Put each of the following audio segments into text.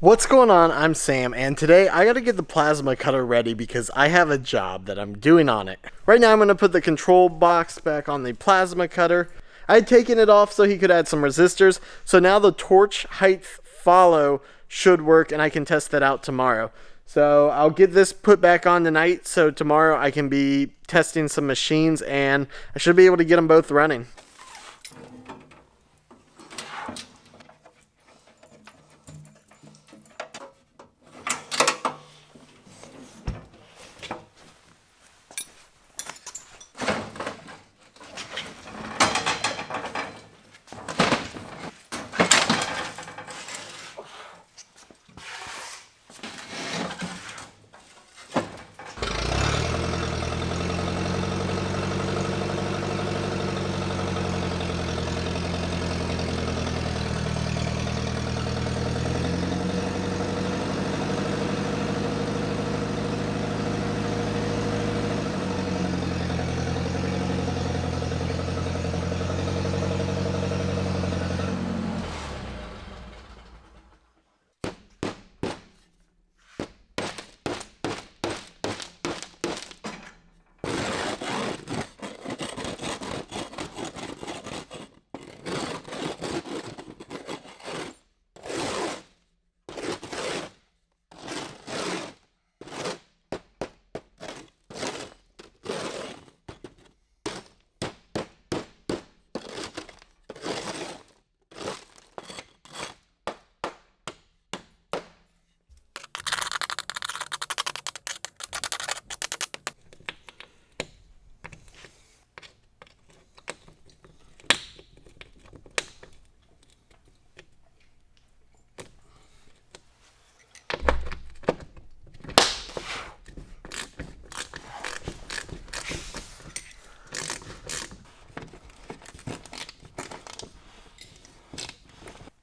What's going on? I'm Sam, and today I gotta get the plasma cutter ready because I have a job that I'm doing on it. Right now I'm gonna put the control box back on the plasma cutter. I had taken it off so he could add some resistors, so now the torch height follow should work and I can test that out tomorrow. So I'll get this put back on tonight so tomorrow I can be testing some machines and I should be able to get them both running.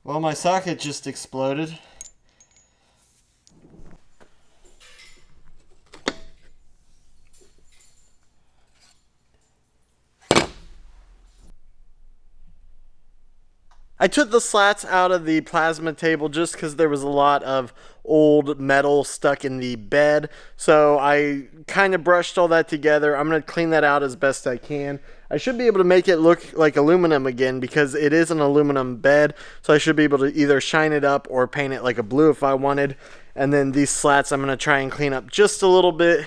Well, my socket just exploded. I took the slats out of the plasma table just because there was a lot of old metal stuck in the bed. So I kind of brushed all that together. I'm going to clean that out as best I can. I should be able to make it look like aluminum again because it is an aluminum bed. So I should be able to either shine it up or paint it like a blue if I wanted. And then these slats I'm going to try and clean up just a little bit.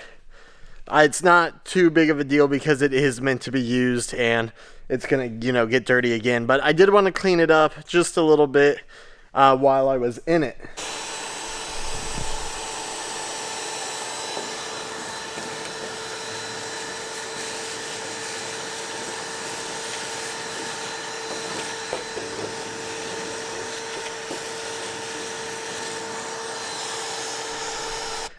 It's not too big of a deal because it is meant to be used and it's gonna, get dirty again. But I did want to clean it up just a little bit while I was in it.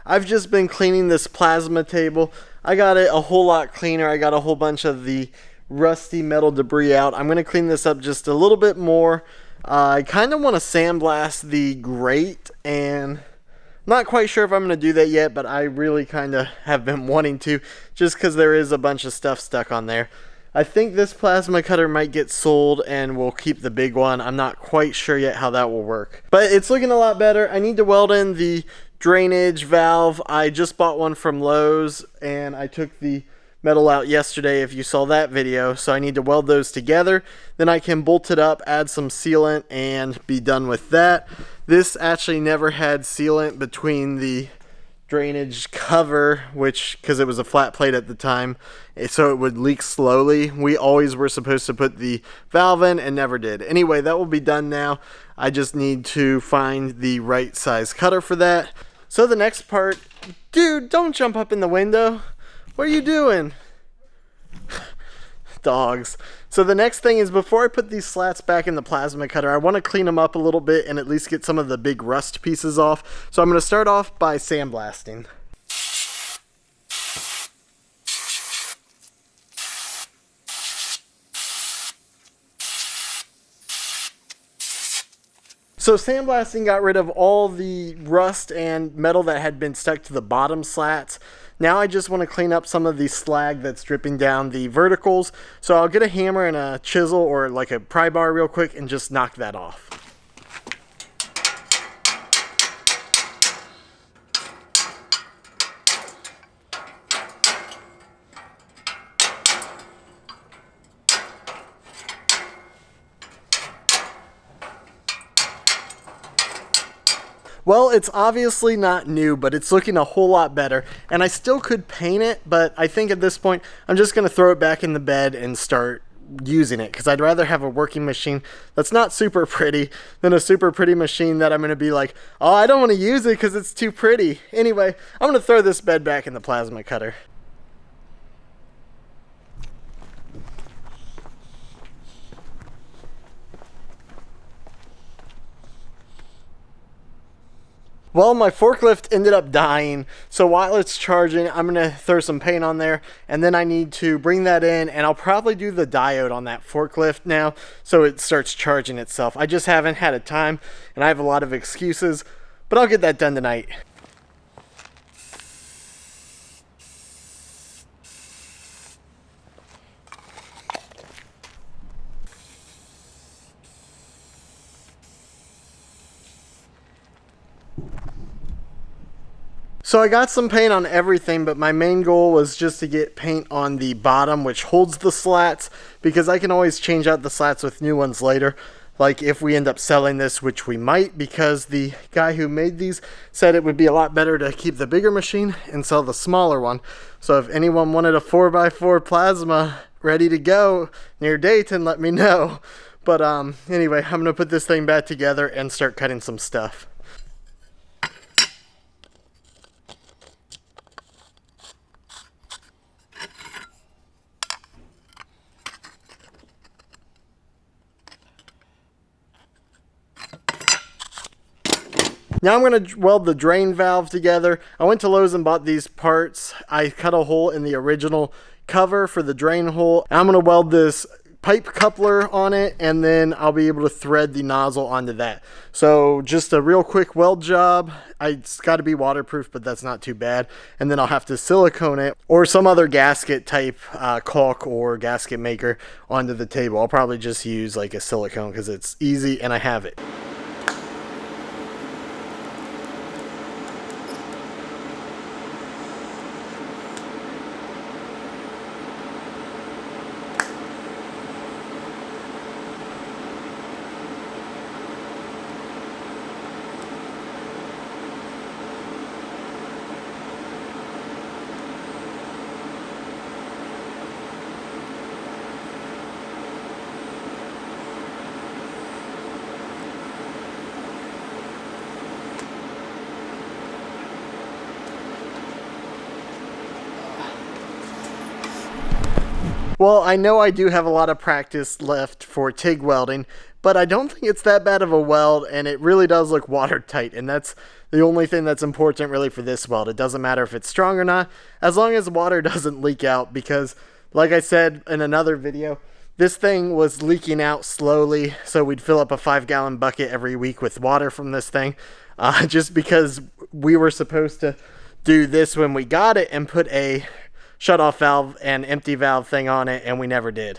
I've just been cleaning this plasma table. I got it a whole lot cleaner. I got a whole bunch of the rusty metal debris out. I'm going to clean this up just a little bit more. I kind of want to sandblast the grate, and I'm not quite sure if I'm going to do that yet, but I really kind of have been wanting to just because there is a bunch of stuff stuck on there. I think this plasma cutter might get sold and we'll keep the big one. I'm not quite sure yet how that will work, but it's looking a lot better. I need to weld in the drainage valve. I just bought one from Lowe's and I took the metal out yesterday if you saw that video, so I need to weld those together. Then I can bolt it up, add some sealant, and be done with that. This actually never had sealant between the drainage cover, because it was a flat plate at the time, so it would leak slowly. We always were supposed to put the valve in and never did. Anyway, that will be done now. I just need to find the right size cutter for that. So the next part, dude, don't jump up in the window. What are you doing? Dogs. So the next thing is, before I put these slats back in the plasma cutter, I want to clean them up a little bit and at least get some of the big rust pieces off. So I'm going to start off by sandblasting. So sandblasting got rid of all the rust and metal that had been stuck to the bottom slats. Now I just want to clean up some of the slag that's dripping down the verticals. So I'll get a hammer and a chisel or like a pry bar real quick and just knock that off. Well, it's obviously not new, but it's looking a whole lot better. And I still could paint it, but I think at this point, I'm just going to throw it back in the bed and start using it, because I'd rather have a working machine that's not super pretty than a super pretty machine that I'm going to be like, oh, I don't want to use it because it's too pretty. Anyway, I'm going to throw this bed back in the plasma cutter. Well, my forklift ended up dying, so while it's charging, I'm going to throw some paint on there, and then I need to bring that in, and I'll probably do the diode on that forklift now, so it starts charging itself. I just haven't had a time, and I have a lot of excuses, but I'll get that done tonight. So I got some paint on everything, but my main goal was just to get paint on the bottom, which holds the slats, because I can always change out the slats with new ones later. Like if we end up selling this, which we might, because the guy who made these said it would be a lot better to keep the bigger machine and sell the smaller one. So if anyone wanted a 4x4 plasma ready to go near Dayton, let me know. But anyway, I'm going to put this thing back together and start cutting some stuff. Now I'm going to weld the drain valve together. I went to Lowe's and bought these parts. I cut a hole in the original cover for the drain hole. I'm going to weld this pipe coupler on it, and then I'll be able to thread the nozzle onto that. So just a real quick weld job. It's got to be waterproof, but that's not too bad. And then I'll have to silicone it or some other gasket type caulk or gasket maker onto the table. I'll probably just use like a silicone because it's easy and I have it. Well, I know I do have a lot of practice left for TIG welding, but I don't think it's that bad of a weld, and it really does look watertight, and that's the only thing that's important really for this weld. It doesn't matter if it's strong or not, as long as water doesn't leak out, because like I said in another video, this thing was leaking out slowly, so we'd fill up a 5-gallon bucket every week with water from this thing, just because we were supposed to do this when we got it and put a shut-off valve and empty valve thing on it, and we never did.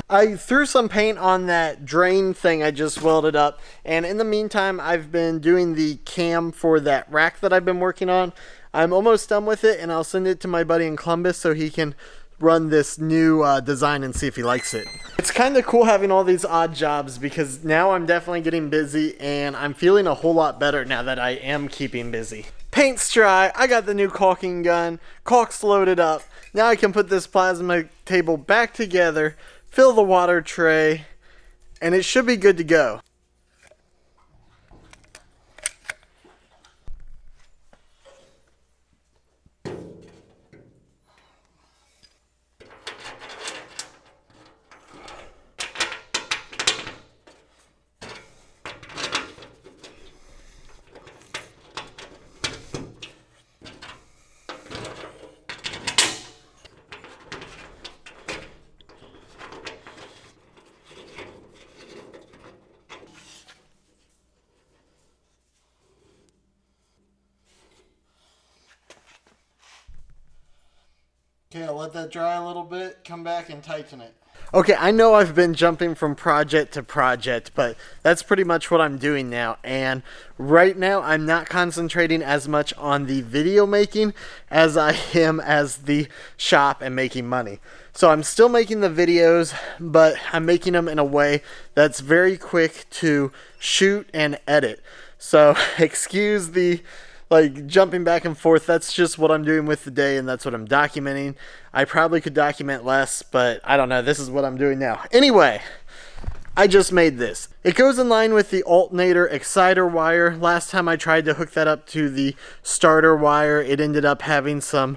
I threw some paint on that drain thing I just welded up, and in the meantime I've been doing the cam for that rack that I've been working on. I'm almost done with it, and I'll send it to my buddy in Columbus so he can run this new design and see if he likes it. It's kind of cool having all these odd jobs, because now I'm definitely getting busy, and I'm feeling a whole lot better now that I am keeping busy. Paint's dry, I got the new caulking gun, caulk's loaded up. Now I can put this plasma table back together, fill the water tray, and it should be good to go. Okay, I'll let that dry a little bit, come back and tighten it. Okay, I know I've been jumping from project to project, but that's pretty much what I'm doing now. And right now, I'm not concentrating as much on the video making as I am as the shop and making money. So I'm still making the videos, but I'm making them in a way that's very quick to shoot and edit. So excuse the jumping back and forth. That's just what I'm doing with the day, and that's what I'm documenting. I probably could document less, but I don't know. This is what I'm doing now. Anyway, I just made this. It goes in line with the alternator exciter wire. Last time I tried to hook that up to the starter wire, it ended up having some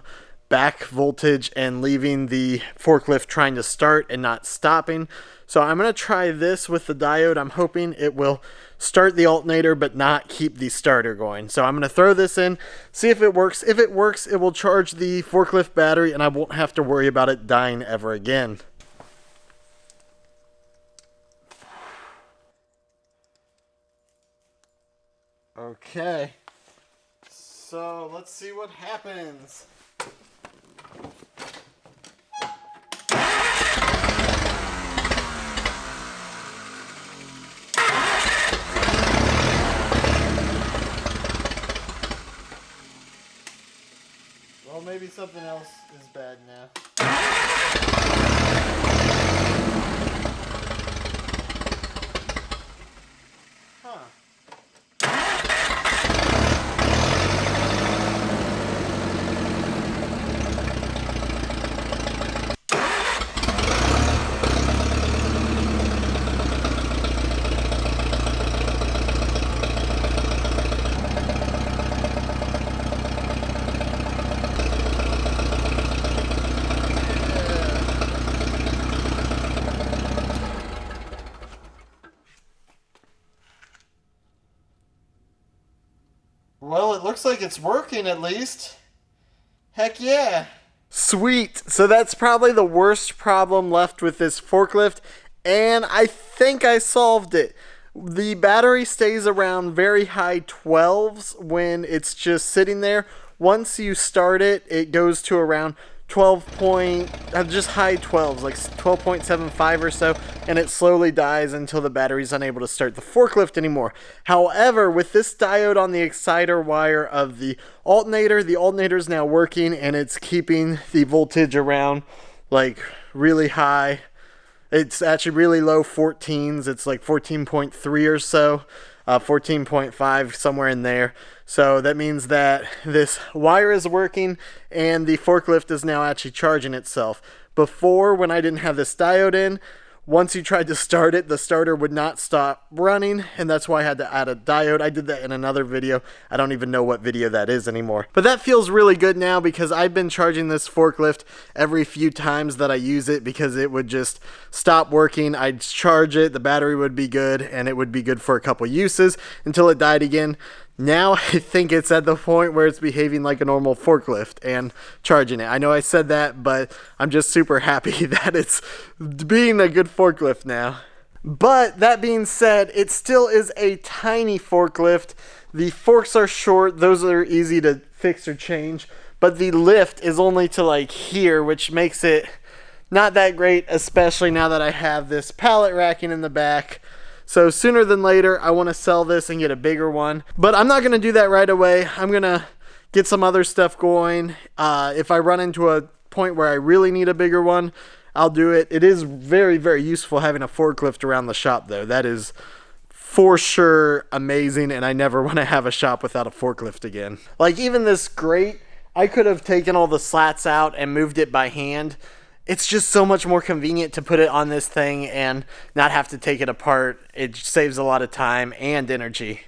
back voltage and leaving the forklift trying to start and not stopping. So I'm going to try this with the diode. I'm hoping it will start the alternator but not keep the starter going. So I'm going to throw this in, see if it works. If it works, it will charge the forklift battery and I won't have to worry about it dying ever again. Okay, so let's see what happens. Well, maybe something else is bad now. Huh. Well, it looks like it's working at least. Heck yeah. Sweet. So that's probably the worst problem left with this forklift, and I think I solved it. The battery stays around very high 12s when it's just sitting there. Once you start it, it goes to around 12 point, just high 12s, like 12.75 or so, and it slowly dies until the battery's unable to start the forklift anymore. However, with this diode on the exciter wire of the alternator is now working and it's keeping the voltage around like really high. It's actually really low 14s. It's like 14.3 or so, 14.5, somewhere in there. So that means that this wire is working and the forklift is now actually charging itself. Before, when I didn't have this diode in, once you tried to start it, the starter would not stop running, and that's why I had to add a diode. I did that in another video. I don't even know what video that is anymore. But that feels really good now because I've been charging this forklift every few times that I use it because it would just stop working. I'd charge it, the battery would be good, and it would be good for a couple uses until it died again. Now I think it's at the point where it's behaving like a normal forklift and charging it. I know I said that, but I'm just super happy that it's being a good forklift now. But that being said, it still is a tiny forklift. The forks are short. Those are easy to fix or change. But the lift is only to like here, which makes it not that great, especially now that I have this pallet racking in the back. So sooner than later, I want to sell this and get a bigger one. But I'm not going to do that right away. I'm going to get some other stuff going. If I run into a point where I really need a bigger one, I'll do it. It is very, very useful having a forklift around the shop, though. That is for sure amazing, and I never want to have a shop without a forklift again. Like even this grate, I could have taken all the slats out and moved it by hand. It's just so much more convenient to put it on this thing and not have to take it apart. It saves a lot of time and energy.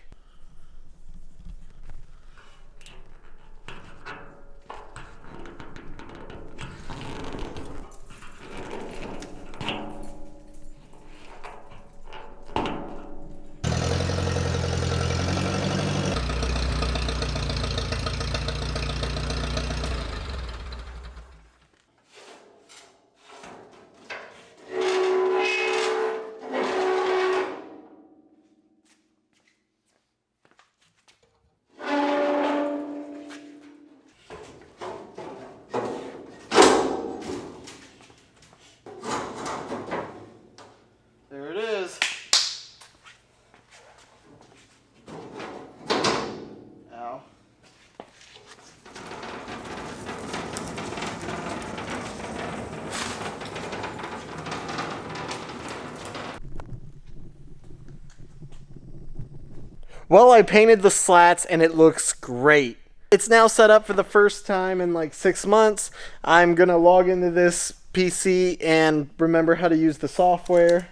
Well, I painted the slats and it looks great. It's now set up for the first time in like 6 months. I'm gonna log into this PC and remember how to use the software.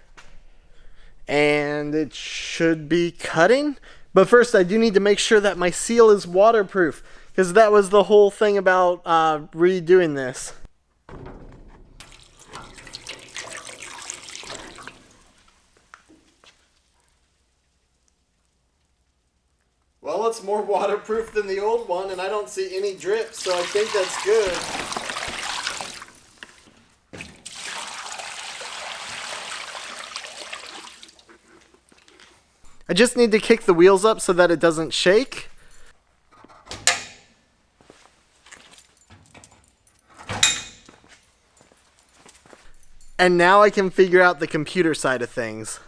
And it should be cutting. But first I do need to make sure that my seal is waterproof, because that was the whole thing about redoing this. Well, it's more waterproof than the old one, and I don't see any drips, so I think that's good. I just need to kick the wheels up so that it doesn't shake. And now I can figure out the computer side of things.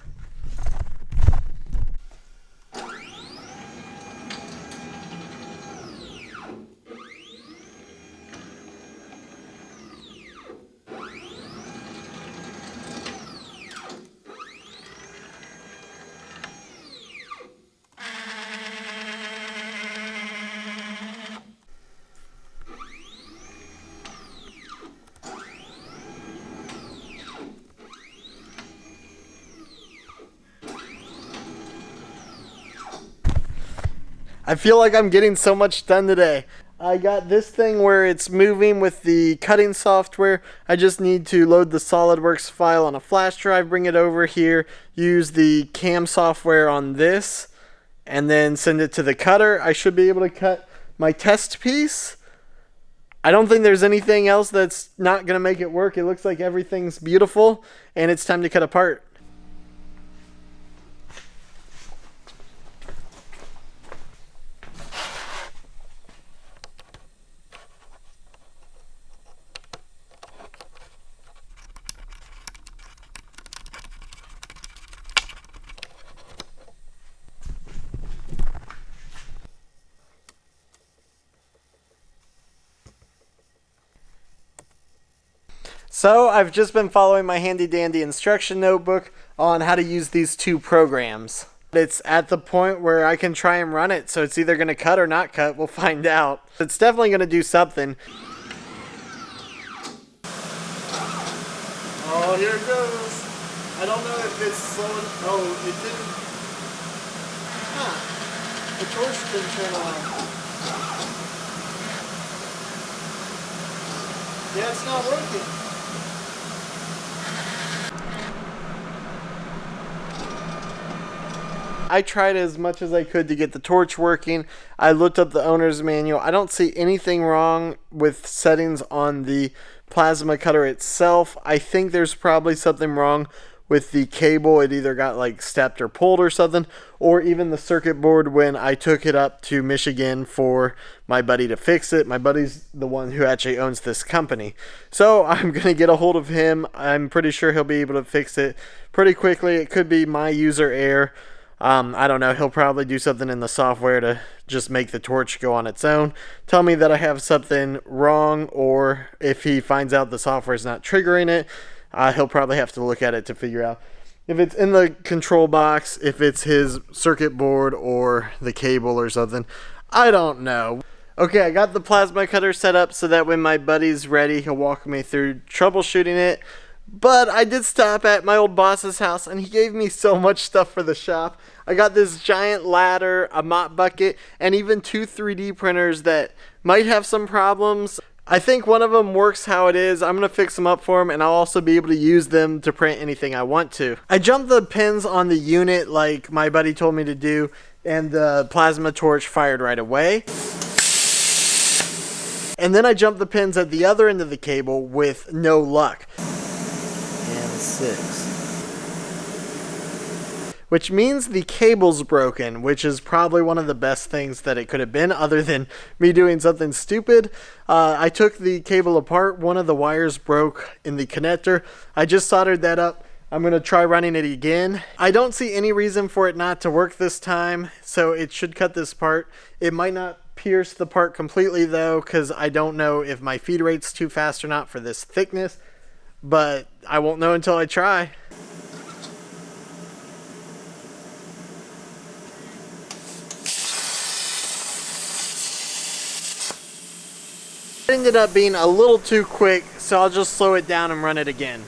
I feel like I'm getting so much done today. I got this thing where it's moving with the cutting software. I just need to load the SolidWorks file on a flash drive, bring it over here, use the CAM software on this, and then send it to the cutter. I should be able to cut my test piece. I don't think there's anything else that's not going to make it work. It looks like everything's beautiful, and it's time to cut apart. So I've just been following my handy dandy instruction notebook on how to use these two programs. It's at the point where I can try and run it, so it's either going to cut or not cut. We'll find out. It's definitely going to do something. Oh, here it goes. I don't know if it's slowing. Oh, it didn't. Huh. The torch didn't turn on. Yeah, it's not working. I tried as much as I could to get the torch working. I looked up the owner's manual. I don't see anything wrong with settings on the plasma cutter itself. I think there's probably something wrong with the cable. It either got like stepped or pulled or something, or even the circuit board when I took it up to Michigan for my buddy to fix it. My buddy's the one who actually owns this company. So I'm going to get a hold of him. I'm pretty sure he'll be able to fix it pretty quickly. It could be my user error. I don't know. He'll probably do something in the software to just make the torch go on its own. Tell me that I have something wrong, or if he finds out the software is not triggering it, he'll probably have to look at it to figure out if it's in the control box, if it's his circuit board or the cable or something. I don't know. Okay, I got the plasma cutter set up so that when my buddy's ready, he'll walk me through troubleshooting it. But I did stop at my old boss's house, and he gave me so much stuff for the shop. I got this giant ladder, a mop bucket, and even 2 3D printers that might have some problems. I think one of them works how it is. I'm going to fix them up for him, and I'll also be able to use them to print anything I want to. I jumped the pins on the unit like my buddy told me to do, and the plasma torch fired right away. And then I jumped the pins at the other end of the cable with no luck. 6. Which means the cable's broken, which is probably one of the best things that it could have been, other than me doing something stupid. I took the cable apart. One of the wires broke in the connector. I just soldered that up. I'm going to try running it again. I don't see any reason for it not to work this time, so it should cut this part. It might not pierce the part completely though, because I don't know if my feed rate's too fast or not for this thickness. But I won't know until I try. ended up being a little too quick, so I'll just slow it down and run it again.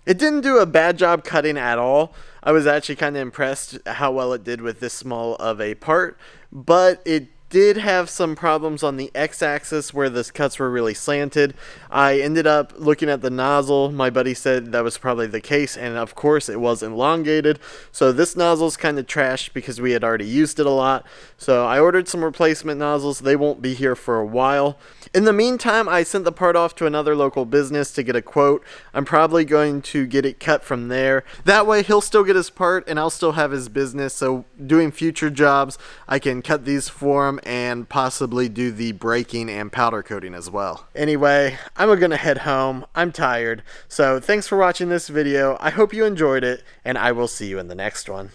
It didn't do a bad job cutting at all. I was actually kind of impressed how well it did with this small of a part, but it did have some problems on the x-axis where the cuts were really slanted. I ended up looking at the nozzle. My buddy said that was probably the case, and of course it was elongated. So this nozzle's kind of trashed because we had already used it a lot. So I ordered some replacement nozzles. They won't be here for a while. In the meantime, I sent the part off to another local business to get a quote. I'm probably going to get it cut from there. That way he'll still get his part and I'll still have his business. So doing future jobs, I can cut these for him and possibly do the braking and powder coating as well. Anyway, I'm gonna head home. I'm tired. So thanks for watching this video. I hope you enjoyed it, and I will see you in the next one.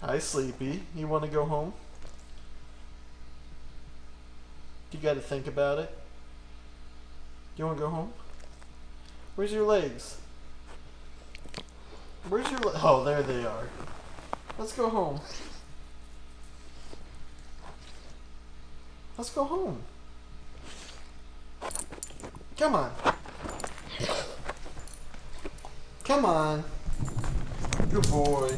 Hi, Sleepy. You want to go home? You got to think about it. You want to go home? Where's your legs? Where's your oh, there they are. Let's go home. Let's go home. Come on. Come on. Good boy.